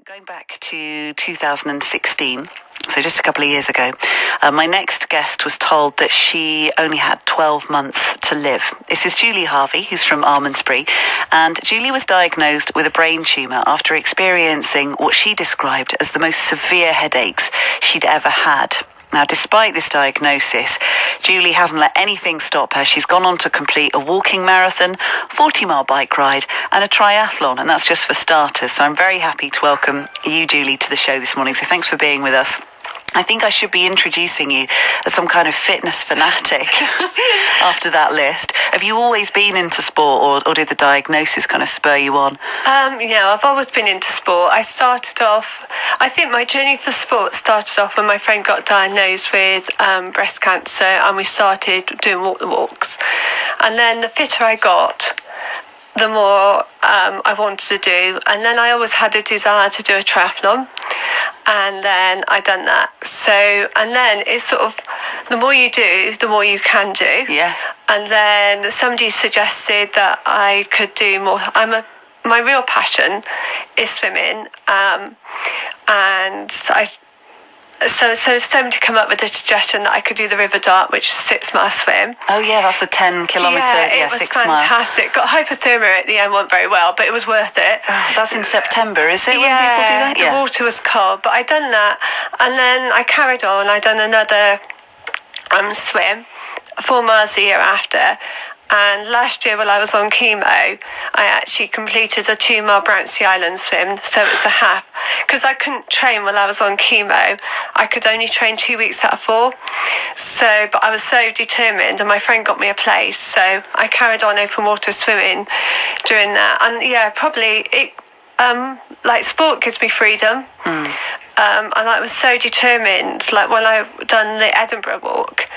Going back to 2016, so just a couple of years ago, my next guest was told that she only had 12 months to live. This is Julie Harvey, who's from Almondsbury, and Julie was diagnosed with a brain tumour after experiencing what she described as the most severe headaches she'd ever had. Now, despite this diagnosis, Julie hasn't let anything stop her. She's gone on to complete a walking marathon, 40-mile bike ride and a triathlon, and that's just for starters. So I'm very happy to welcome you, Julie, to the show this morning. So thanks for being with us. I think I should be introducing you as some kind of fitness fanatic after that list. Have you always been into sport, or did the diagnosis kind of spur you on? I've always been into sport. I think my journey for sport started off when my friend got diagnosed with breast cancer, and we started doing walk the walks. And then the fitter I got, the more I wanted to do. And then I always had a desire to do a triathlon. And then I done that. So, and then it's sort of, the more you do, the more you can do. Yeah. And then somebody suggested that I could do more. My real passion is swimming. So somebody come up with the suggestion that I could do the River Dart, which is a 6-mile swim. Oh yeah, that's the 10-kilometre, 6 mile. It was fantastic. Got hypothermia at the end, wasn't very well, but it was worth it. Oh, that's in September, is it, when people do that? The water was cold, but I done that. And then I carried on. I done another swim, 4 miles a year after. And last year, while I was on chemo, I actually completed a 2-mile Bouncy Island swim. So it's a half. Because I couldn't train while I was on chemo. I could only train 2 weeks out of 4. So, but I was so determined, and my friend got me a place. So I carried on open water swimming during that. And yeah, probably it, sport gives me freedom. And I was so determined. Like when I done the Edinburgh walk,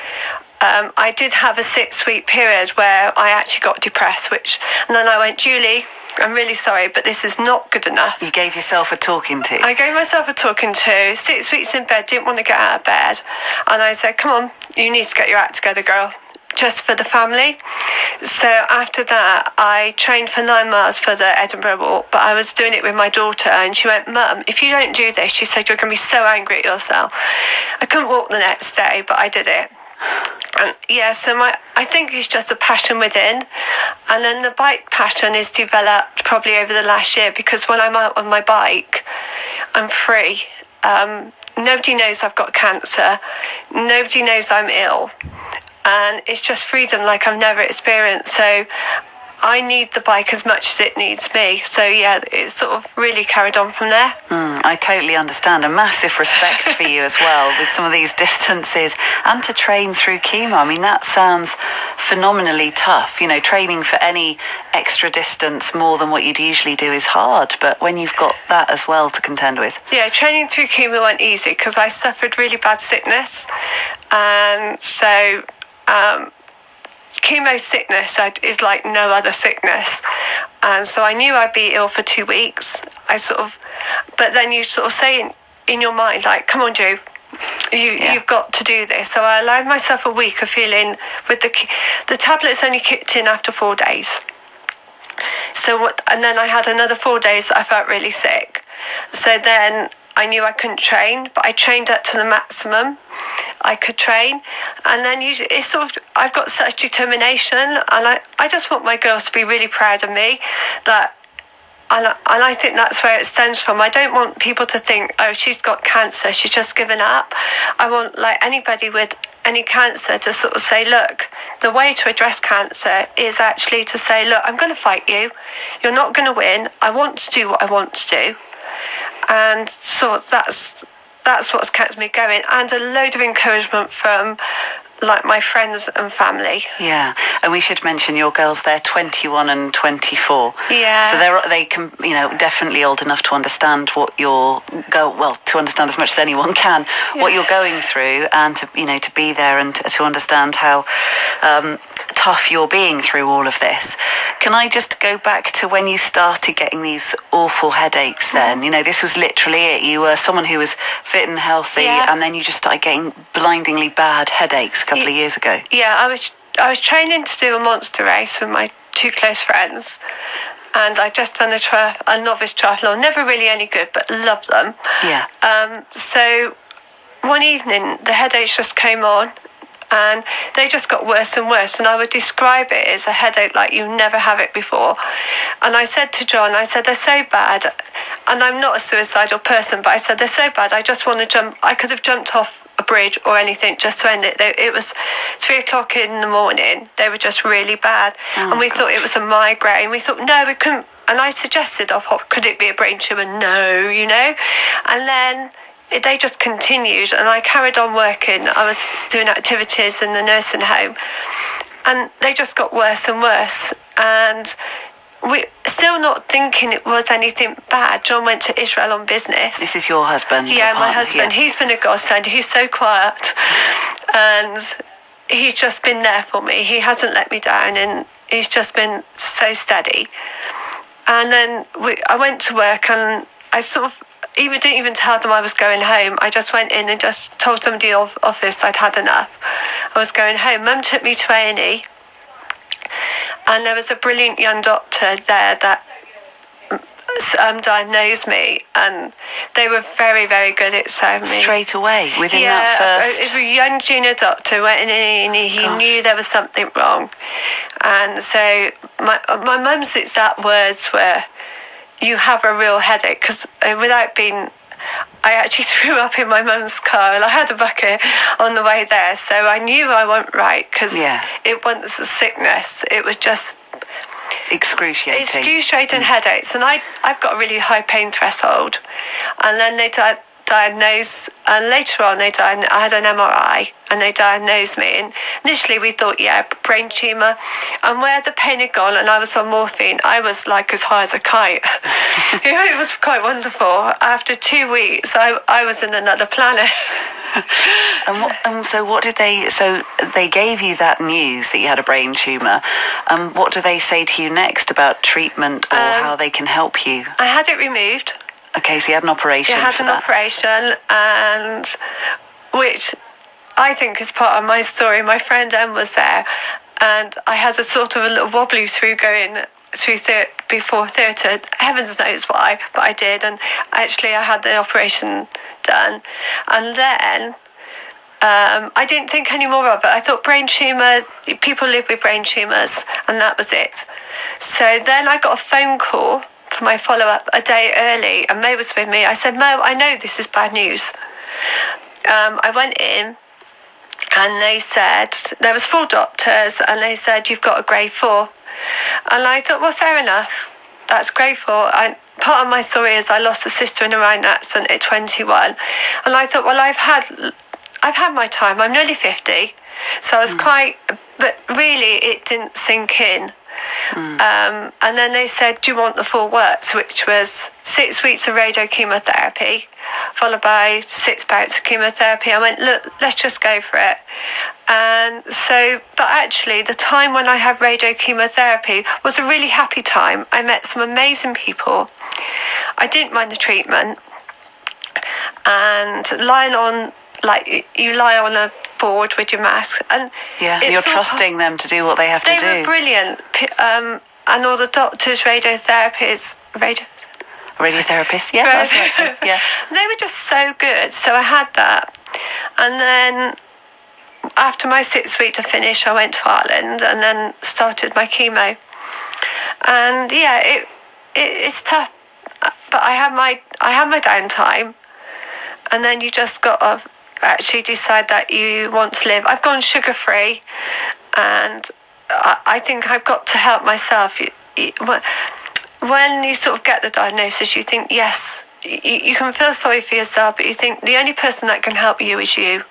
I did have a 6-week period where I actually got depressed, and then I went, Julie, I'm really sorry, but this is not good enough. You gave yourself a talking to. I gave myself a talking to. 6 weeks in bed, didn't want to get out of bed. And I said, come on, you need to get your act together, girl, just for the family. So after that, I trained for 9 miles for the Edinburgh walk, but I was doing it with my daughter, and she went, Mum, if you don't do this, she said, you're going to be so angry at yourself. I couldn't walk the next day, but I did it. And so I think it's just a passion within, and then the bike passion is developed probably over the last year, because when I'm out on my bike, I'm free. Nobody knows I've got cancer. Nobody knows I'm ill, and it's just freedom like I've never experienced. So I need the bike as much as it needs me. So yeah, it's sort of really carried on from there. I totally understand. A massive respect for you as well with some of these distances, and to train through chemo. I mean, that sounds phenomenally tough. You know, training for any extra distance more than what you'd usually do is hard, but when you've got that as well to contend with. Yeah, training through chemo went easy because I suffered really bad sickness. And so chemo sickness is like no other sickness, and so I knew I'd be ill for 2 weeks. But then you sort of say in your mind, like, come on, Ju, you've got to do this. So I allowed myself a week of feeling with the tablets only kicked in after 4 days. And then I had another 4 days that I felt really sick. So then I knew I couldn't train, but I trained up to the maximum I could train. And then it's sort of, I've got such determination, and I just want my girls to be really proud of me. And I think that's where it stems from. I don't want people to think, oh, she's got cancer, she's just given up. I want, like, anybody with any cancer to sort of say, look, the way to address cancer is actually to say, look, I'm going to fight you. You're not going to win. I want to do what I want to do. And so that's what's kept me going, and a load of encouragement from like my friends and family. Yeah, and we should mention your girls, they're 21 and 24. Yeah. So they can, definitely old enough to understand what to understand as much as anyone can, what you're going through, and to be there and to understand how tough you're being through all of this. Can I just go back to when you started getting these awful headaches then? This was literally it. You were someone who was fit and healthy, and then you just started getting blindingly bad headaches a couple of years ago. Yeah, I was training to do a monster race with my 2 close friends, and I just done a novice triathlon. Never really any good, but loved them. Yeah. So one evening, the headaches just came on, and they just got worse and worse. And I would describe it as a headache like you never have it before. And I said to John, I said, they're so bad. And I'm not a suicidal person, but I said, they're so bad. I just want to jump. I could have jumped off a bridge or anything just to end it. It was 3 o'clock in the morning. They were just really bad. And we thought it was a migraine. We thought, no, we couldn't. And I suggested, could it be a brain tumour? No, you know. And then they just continued, and I carried on working. I was doing activities in the nursing home, and they just got worse and worse. And we still not thinking it was anything bad. John went to Israel on business. This is your husband? Yeah, my husband. Yeah. He's been a godsend. He's so quiet, and he's just been there for me. He hasn't let me down, and he's just been so steady. And then I went to work, and I sort of didn't even tell them I was going home. I just went in and just told somebody in the office I'd had enough. I was going home. Mum took me to A&E, and there was a brilliant young doctor there that diagnosed me, and they were very, very good at saying me. Straight away, within that first... It was a young junior doctor went in, and he knew there was something wrong. And so my mum's exact words were, you have a real headache, because without being... I actually threw up in my mum's car, and I had a bucket on the way there, so I knew I wasn't right, because it wasn't a sickness. It was just... Excruciating headaches. And I've got a really high pain threshold. And then they diagnosed, and later on I had an MRI, and they diagnosed me. And initially we thought, brain tumour. And where the pain had gone, and I was on morphine, I was like as high as a kite. It was quite wonderful. After 2 weeks, I was in another planet. So what did they... So they gave you that news that you had a brain tumour. What do they say to you next about treatment or how they can help you? I had it removed. Okay, so you had an operation. I had an operation, and which I think is part of my story. My friend Em was there, and I had a sort of a little wobbly through going through before theatre. Heavens knows why, but I did, and actually I had the operation done. And then I didn't think any more of it. I thought brain tumour, people live with brain tumours, and that was it. So then I got a phone call for my follow-up a day early, and Mo was with me. I said, Mo, I know this is bad news. I went in, and they said, there was 4 doctors, and they said, you've got a grade 4. And I thought, well, fair enough. That's grade 4. Part of my story is I lost a sister in a riding accident at 21. And I thought, well, I've had my time. I'm nearly 50. So I was quite, but really it didn't sink in. And then they said, do you want the full works, which was 6 weeks of radio chemotherapy, followed by 6 bouts of chemotherapy. I went, look, let's just go for it. And so, but actually the time when I had radio chemotherapy was a really happy time. I met some amazing people. I didn't mind the treatment. And lying on, like, you lie on a board with your mask, and you're trusting them to do what they have to do. They were brilliant, and all the doctors, radiotherapists, yeah, that's right. Yeah, they were just so good. So I had that, and then after my 6 week to finish, I went to Ireland and then started my chemo. And it's tough, but I had my downtime, and then you just got to actually decide that you want to live. I've gone sugar-free, and I think I've got to help myself. When you sort of get the diagnosis, you think, yes, you can feel sorry for yourself, but you think the only person that can help you is you.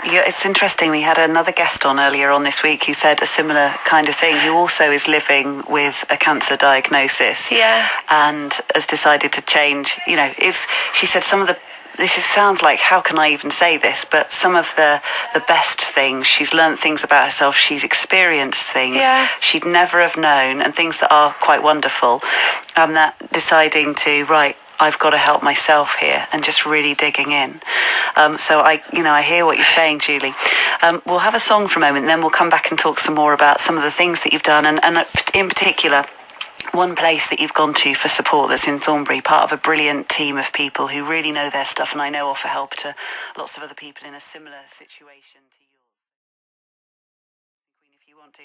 Yeah, it's interesting. We had another guest on earlier on this week who said a similar kind of thing, who also is living with a cancer diagnosis. Yeah. And has decided to change. She said some of the... sounds like, how can I even say this? But some of the best things, she's learned things about herself, she's experienced things she'd never have known, and things that are quite wonderful. And that deciding to, I've got to help myself here, and just really digging in. So I hear what you're saying, Julie. We'll have a song for a moment, and then we'll come back and talk some more about some of the things that you've done, and in particular, one place that you've gone to for support that's in Thornbury, part of a brilliant team of people who really know their stuff, and I know offer help to lots of other people in a similar situation to yours. If you want to.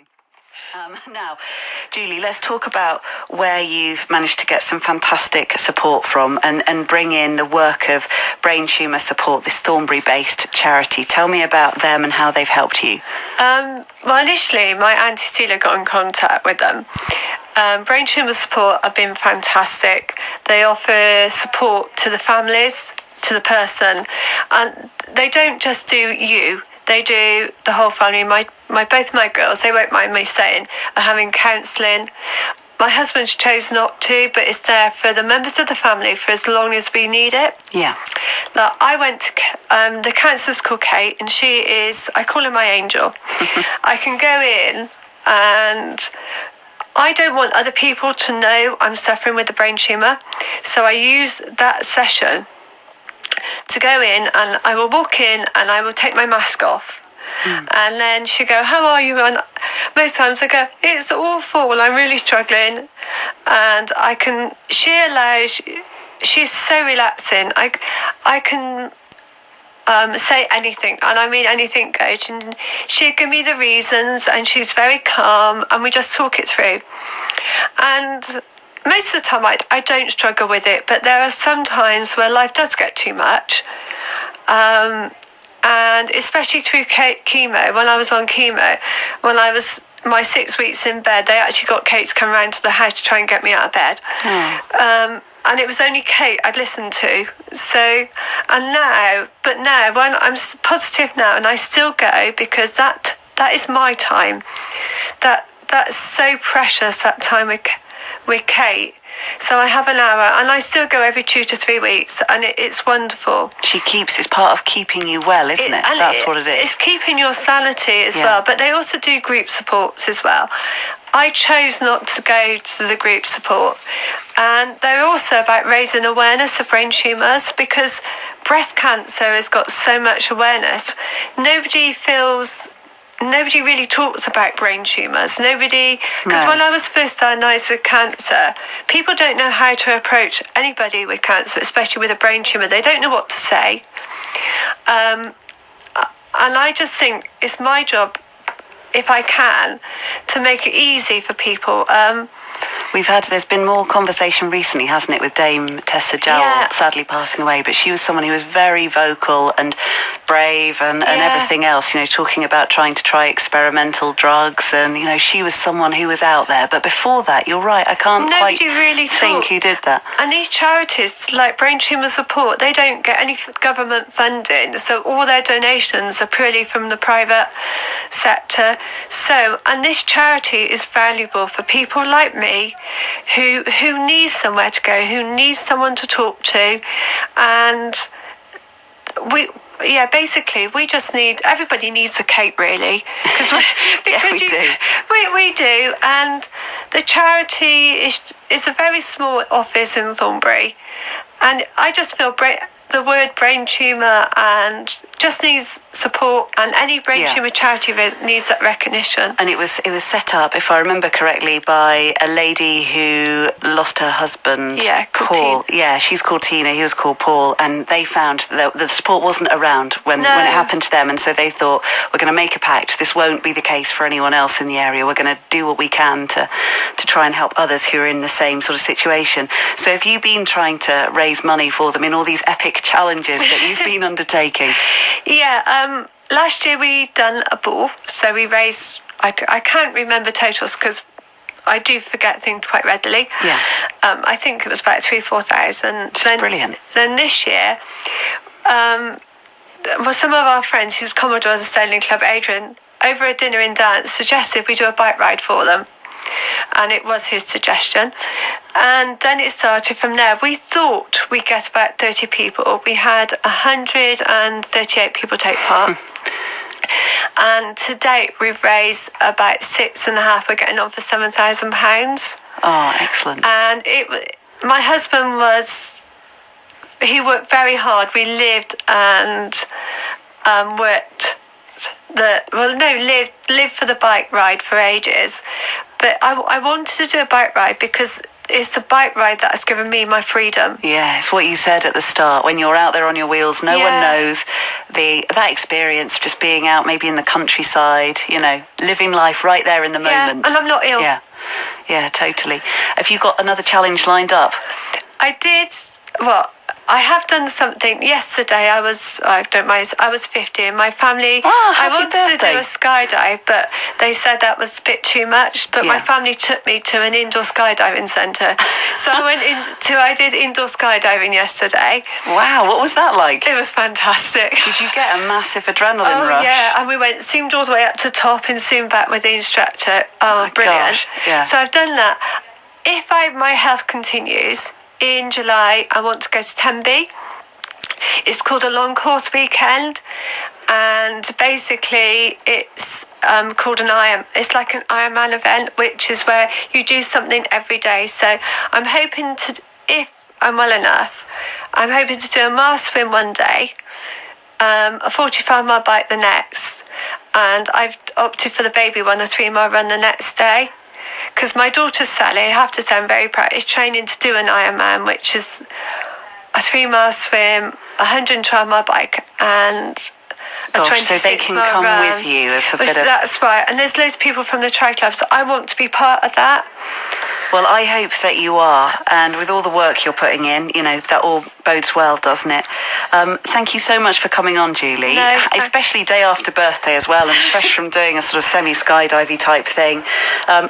Now, Julie, let's talk about where you've managed to get some fantastic support from and bring in the work of Brain Tumour Support, this Thornbury-based charity. Tell me about them and how they've helped you. Well, initially, my Auntie Steela got in contact with them. Brain Tumour Support have been fantastic. They offer support to the families, to the person, and they don't just do you. They do the whole family. Both my girls, they won't mind me saying, are having counselling. My husband's chose not to, but it's there for the members of the family for as long as we need it. Yeah. Now, I went to, the counsellor's called Kate, and she is, I call her my angel. I can go in and I don't want other people to know I'm suffering with a brain tumour. So I use that session to go in, and I will walk in and I will take my mask off. And then she'll go, how are you? And most times I go, it's awful, I'm really struggling. And she's so relaxing. I can say anything, and I mean anything goes. And she'll give me the reasons, and she's very calm, and we just talk it through. And most of the time I don't struggle with it, but there are some times where life does get too much. And especially through chemo, when I was on chemo, when I was my 6 weeks in bed, they actually got Kate to come round to the house to try and get me out of bed. And it was only Kate I'd listened to. Now when I'm positive now, and I still go, because that is my time. That's so precious, that time with Kate. So I have an hour, and I still go every 2 to 3 weeks, and it's wonderful. It's part of keeping you well, isn't it? That's what it is. It's keeping your sanity as well, but they also do group supports as well. I chose not to go to the group support, and they're also about raising awareness of brain tumours, because breast cancer has got so much awareness. Nobody really talks about brain tumours. Because when I was first diagnosed with cancer, people don't know how to approach anybody with cancer, especially with a brain tumour. They don't know what to say. And I just think it's my job, if I can, to make it easy for people. There's been more conversation recently, hasn't it, with Dame Tessa Jowell sadly passing away, but she was someone who was very vocal and brave and everything else, talking about trying to try experimental drugs, and, she was someone who was out there. But before that, you're right, I can't really think who did that. And these charities, like Brain Tumour Support, they don't get any government funding, so all their donations are purely from the private sector. And this charity is valuable for people like me, who needs somewhere to go, who needs someone to talk to, and basically we just everybody needs a Kate, really, we do. And the charity is a very small office in Thornbury, and I just feel the word brain tumour and just needs support, and any brain tumour charity needs that recognition. And it was set up, if I remember correctly, by a lady who lost her husband, Paul. Yeah, she's called Tina, he was called Paul, and they found that the support wasn't around when it happened to them, and so they thought, we're going to make a pact, this won't be the case for anyone else in the area, we're going to do what we can to try and help others who are in the same sort of situation. So have you been trying to raise money for them in all these epic challenges that you've been undertaking? Last year we done a ball, so we raised, I can't remember totals because I do forget things quite readily. I think it was about 3,000-4,000. That's brilliant. Then this year, some of our friends who's Commodore of the Sailing Club, Adrian, over a dinner and dance, suggested we do a bike ride for them. And it was his suggestion. And then it started from there. We thought we'd get about 30 people. We had 138 people take part. And to date, we've raised about 6.5. We're getting on for £7,000. Oh, excellent. And my husband he worked very hard. We lived and lived for the bike ride for ages. But I wanted to do a bike ride because it's the bike ride that has given me my freedom. Yeah, it's what you said at the start. When you're out there on your wheels, no one knows that experience, just being out maybe in the countryside, living life right there in the moment. And I'm not ill. Yeah, totally. Have you got another challenge lined up? I did. Well, I have done something. Yesterday I was 50 and my family, I wanted to do a skydive, but they said that was a bit too much. But my family took me to an indoor skydiving centre. So I did indoor skydiving yesterday. Wow, what was that like? It was fantastic. Did you get a massive adrenaline rush? Yeah, and we zoomed all the way up to the top and zoomed back with the instructor. Oh, brilliant. Gosh, yeah. So I've done that. If my health continues, in July, I want to go to Tenby. It's called a long course weekend, and basically it's called an Iron. It's like an Ironman event, which is where you do something every day. So I'm hoping to, if I'm well enough, I'm hoping to do a mile swim one day, a 45-mile bike the next, and I've opted for the baby one, a 3-mile run the next day. Because my daughter Sally, I have to say I'm very proud, is training to do an Ironman, which is a 3-mile swim, a 112-mile bike, and a 26-mile so they can come run, with you as a bit of... That's right, and there's loads of people from the Tri Club, so I want to be part of that. Well, I hope that you are, and with all the work you're putting in, that all bodes well, doesn't it? Thank you so much for coming on, Julie, especially day after birthday as well, and fresh from doing a sort of semi-skydivey type thing.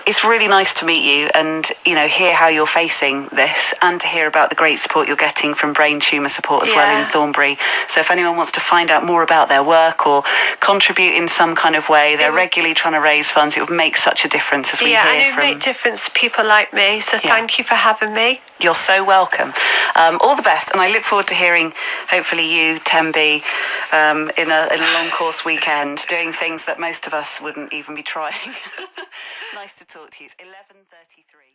It's really nice to meet you and, hear how you're facing this, and to hear about the great support you're getting from Brain Tumour Support as well in Thornbury. So if anyone wants to find out more about their work or contribute in some kind of way, they're regularly trying to raise funds. It would make such a difference, as we hear from... Yeah, and it would make a difference to people like me, so thank you for having me. You're so welcome. All the best, and I look forward to hearing, hopefully, you, Tenby, in a long course weekend, doing things that most of us wouldn't even be trying. Nice to talk to you. It's 11:33.